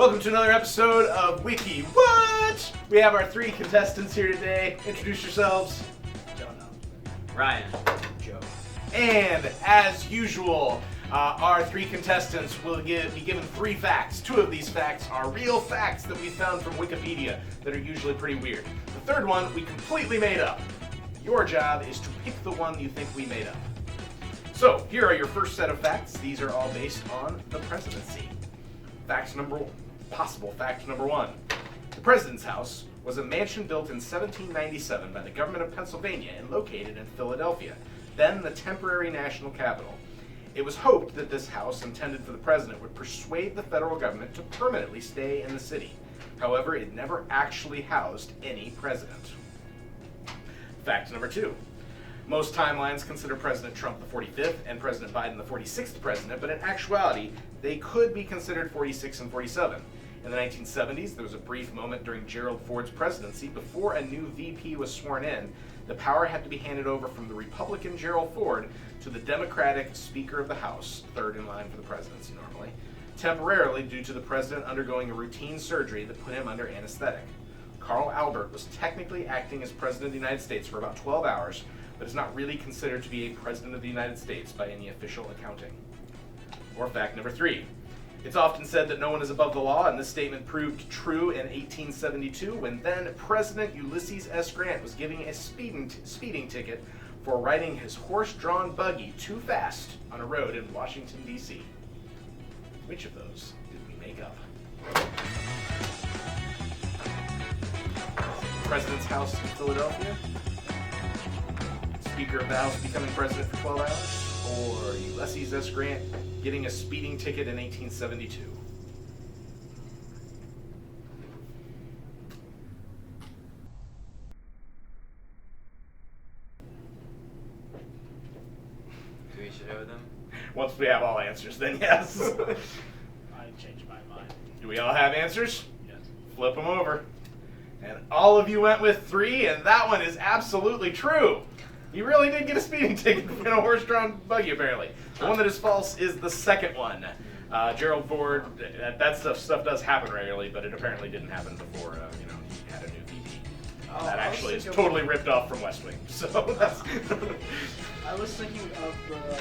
Welcome to another episode of Wiki. What? We have our three contestants here today. Introduce yourselves. Jonah. Ryan. Joe. And as usual, our three contestants will be given three facts. Two of these facts are real facts that we found from Wikipedia that are usually pretty weird. The third one we completely made up. Your job is to pick the one you think we made up. So, here are your first set of facts. These are all based on the presidency. Possible fact number one. The President's House was a mansion built in 1797 by the government of Pennsylvania and located in Philadelphia, then the temporary national capital. It was hoped that this house, intended for the president, would persuade the federal government to permanently stay in the city. However, it never actually housed any president. Fact number two. Most timelines consider President Trump the 45th and President Biden the 46th president, but in actuality, they could be considered 46 and 47. In the 1970s, there was a brief moment during Gerald Ford's presidency before a new VP was sworn in. The power had to be handed over from the Republican Gerald Ford to the Democratic Speaker of the House, third in line for the presidency normally, temporarily due to the president undergoing a routine surgery that put him under anesthetic. Carl Albert was technically acting as President of the United States for about 12 hours, but is not really considered to be a President of the United States by any official accounting. Or fact number three. It's often said that no one is above the law, and this statement proved true in 1872 when then President Ulysses S. Grant was giving a speeding ticket for riding his horse-drawn buggy too fast on a road in Washington, D.C. Which of those did we make up? President's House in Philadelphia? Speaker of the House becoming president for 12 hours? Or Ulysses S. Grant getting a speeding ticket in 1872? Do we show them? Once we have all answers, then yes. I changed my mind. Do we all have answers? Yes. Flip them over. And all of you went with three, and that one is absolutely true. You really did get a speeding ticket in a horse-drawn buggy, apparently. The one that is false is the second one. Gerald Ford, that stuff does happen regularly, but it apparently didn't happen before he had a new VP. That actually is totally ripped off from West Wing. So that's. I was thinking of the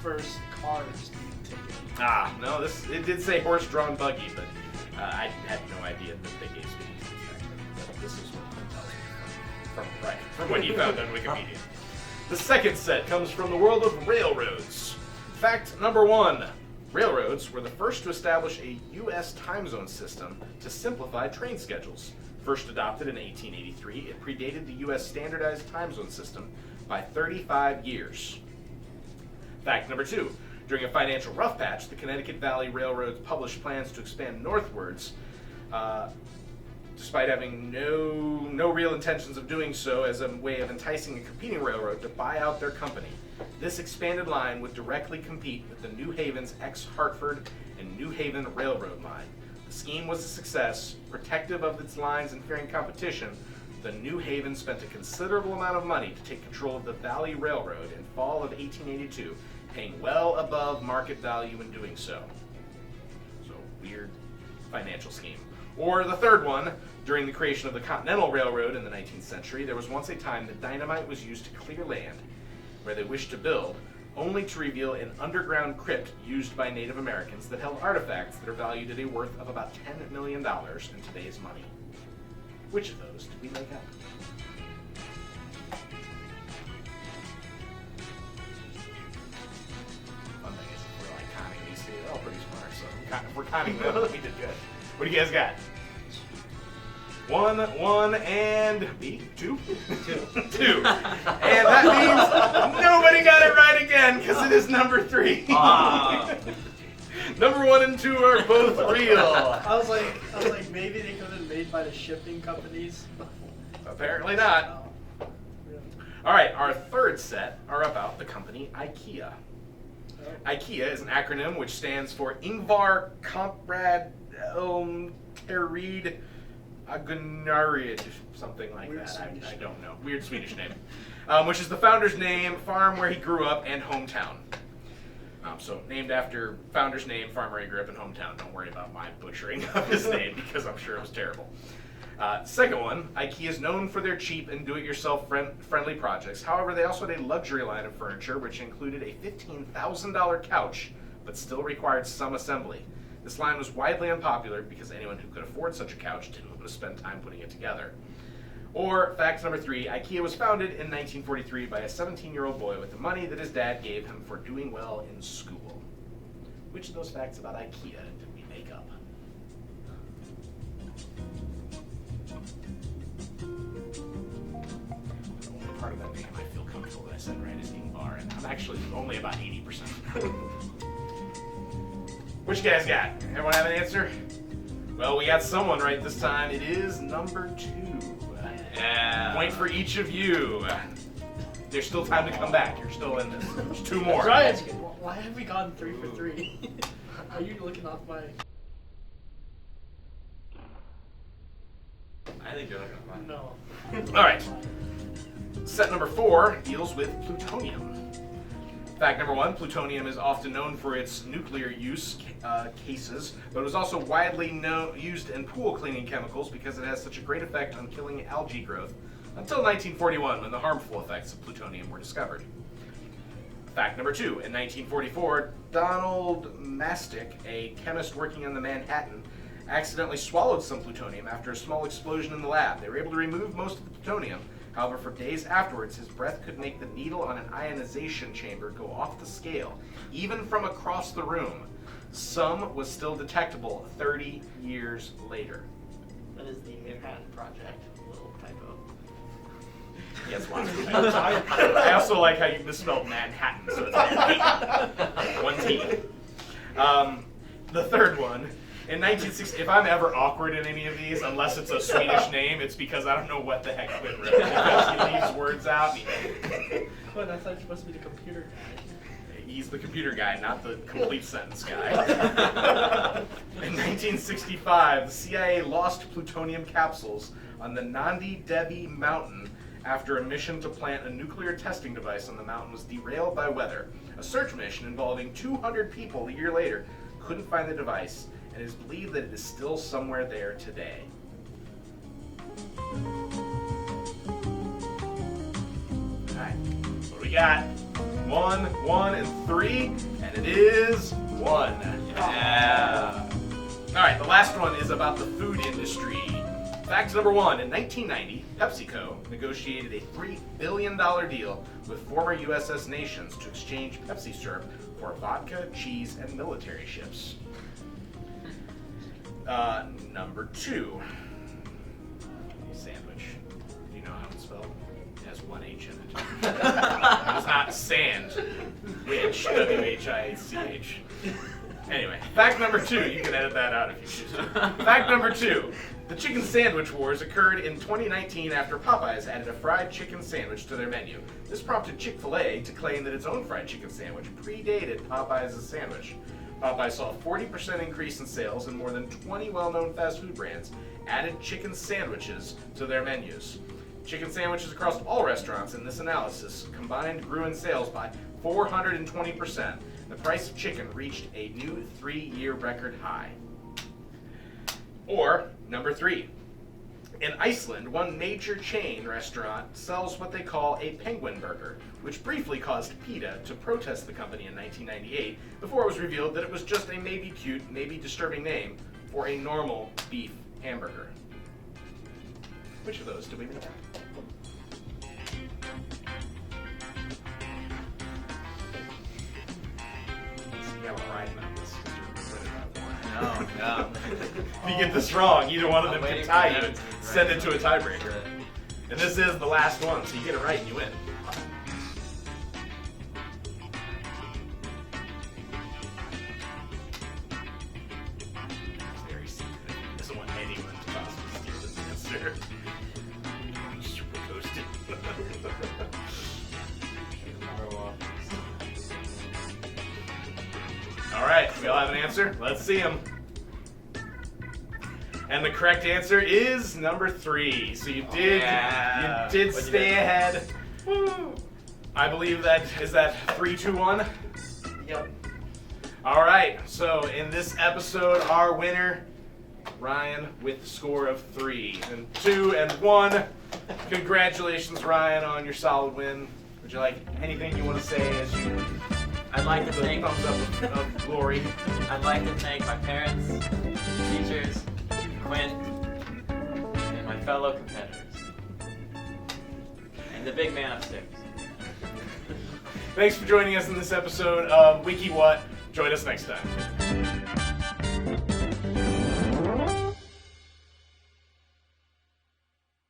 first car speeding ticket. No, it did say horse-drawn buggy, but I had no idea that they gave speeding tickets back then. But this is what it tells me from what you found on Wikipedia. The second set comes from the world of railroads. Fact number one. Railroads were the first to establish a U.S. time zone system to simplify train schedules. First adopted in 1883, it predated the U.S. standardized time zone system by 35 years. Fact number two. During a financial rough patch, the Connecticut Valley Railroad published plans to expand northwards, despite having no real intentions of doing so, as a way of enticing a competing railroad to buy out their company. This expanded line would directly compete with the New Haven's ex-Hartford and New Haven Railroad line. The scheme was a success. Protective of its lines and fearing competition, the New Haven spent a considerable amount of money to take control of the Valley Railroad in fall of 1882, paying well above market value in doing so. So, weird financial scheme. Or the third one, during the creation of the Continental Railroad in the 19th century, there was once a time that dynamite was used to clear land where they wished to build, only to reveal an underground crypt used by Native Americans that held artifacts that are valued at a worth of about $10 million in today's money. Which of those did we make up? One thing is, if we're like counting these two, they're all pretty smart, so if we're counting them, we did good. What do you guys got? One, and B? Two? Two. And that means nobody got it right again, because it is number three. Number one and two are both real. I was like, maybe they could have been made by the shipping companies. Apparently not. All right, our third set are about the company IKEA. IKEA is an acronym which stands for Ingvar Kamprad Terid Agunarid, something like Weird that. I Swedish don't know. Weird Swedish name. Which is the founder's name, farm where he grew up, and hometown. So named after founder's name, farmer he grew up in hometown. Don't worry about my butchering of his name because I'm sure it was terrible. Second one, IKEA is known for their cheap and do-it-yourself friendly projects. However, they also had a luxury line of furniture which included a $15,000 couch, but still required some assembly. This line was widely unpopular because anyone who could afford such a couch didn't want to spend time putting it together. Or, fact number 3, IKEA was founded in 1943 by a 17-year-old boy with the money that his dad gave him for doing well in school. Which of those facts about IKEA did we make up? The only part of that name I feel comfortable that I said right is Ingvar, and I'm actually only about 80%. What you guys got? Everyone have an answer? Well, we got someone right this time. It is number 2. Yeah. Point for each of you. There's still time to come back. You're still in this. There's 2 more. Ryan, why have we gone 3 for 3? Are you looking off my... I think you're looking fine. No. All right. Set number 4 deals with plutonium. Fact number 1, plutonium is often known for its nuclear use cases, but it was also widely used in pool cleaning chemicals because it has such a great effect on killing algae growth until 1941 when the harmful effects of plutonium were discovered. Fact number 2, in 1944, Donald Mastick, a chemist working on the Manhattan, accidentally swallowed some plutonium after a small explosion in the lab. They were able to remove most of the plutonium. However, for days afterwards, his breath could make the needle on an ionization chamber go off the scale, even from across the room. Some was still detectable 30 years later. That is the Manhattan Project. Little typo. Yes, lots of typos. I also like how you misspelled Manhattan, so it's like 1 T. The third one. In 1960, if I'm ever awkward in any of these, unless it's a Swedish name, it's because I don't know what the heck Quinn wrote. Because he leaves words out. But I thought you were supposed to be the computer guy. He's the computer guy, not the complete sentence guy. In 1965, the CIA lost plutonium capsules on the Nandi Devi mountain after a mission to plant a nuclear testing device on the mountain was derailed by weather. A search mission involving 200 people a year later couldn't find the device, and it is believed that it is still somewhere there today. Alright, what do we got? 1, and 3, and it is 1. Yeah. Alright, the last one is about the food industry. Fact number 1, in 1990, PepsiCo negotiated a $3 billion deal with former USS nations to exchange Pepsi syrup for vodka, cheese, and military ships. Number 2, sandwich. Do you know how it's spelled? It has 1 H in it. It's not sand, which, W-H-I-C-H. Anyway, fact number 2, you can edit that out if you choose to. Fact number 2, the chicken sandwich wars occurred in 2019 after Popeyes added a fried chicken sandwich to their menu. This prompted Chick-fil-A to claim that its own fried chicken sandwich predated Popeyes' sandwich. Popeyes saw a 40% increase in sales, and more than 20 well-known fast food brands added chicken sandwiches to their menus. Chicken sandwiches across all restaurants in this analysis combined grew in sales by 420%. The price of chicken reached a new 3-year record high. Or, number 3. In Iceland, one major chain restaurant sells what they call a penguin burger, which briefly caused PETA to protest the company in 1998 before it was revealed that it was just a maybe cute, maybe disturbing name for a normal beef hamburger. Which of those do we make? You have a right about this because you're right about one. No. If you get this wrong, either one of them I'm can waiting tie for you and them to send write it to a tiebreaker. And this is the last one, so you get it right and you win. It's very secret. He doesn't want anyone to possibly steal his answer. Super toasted. All right, we all have an answer? Let's see them. And the correct answer is number 3. So you did Yeah. you did What'd you stay do? ahead. Woo. I believe that is that 3, 2, 1. Yep. All right, so in this episode, our winner, Ryan, with a score of 3 and 2 and 1. Congratulations, Ryan, on your solid win. Would you like anything you want to say as you I'd like to the thank thumbs up of glory? I'd like to thank my parents, teachers, Quinn, and my fellow competitors. And the big man upstairs. Thanks for joining us in this episode of Wiki Whaaat. Join us next time.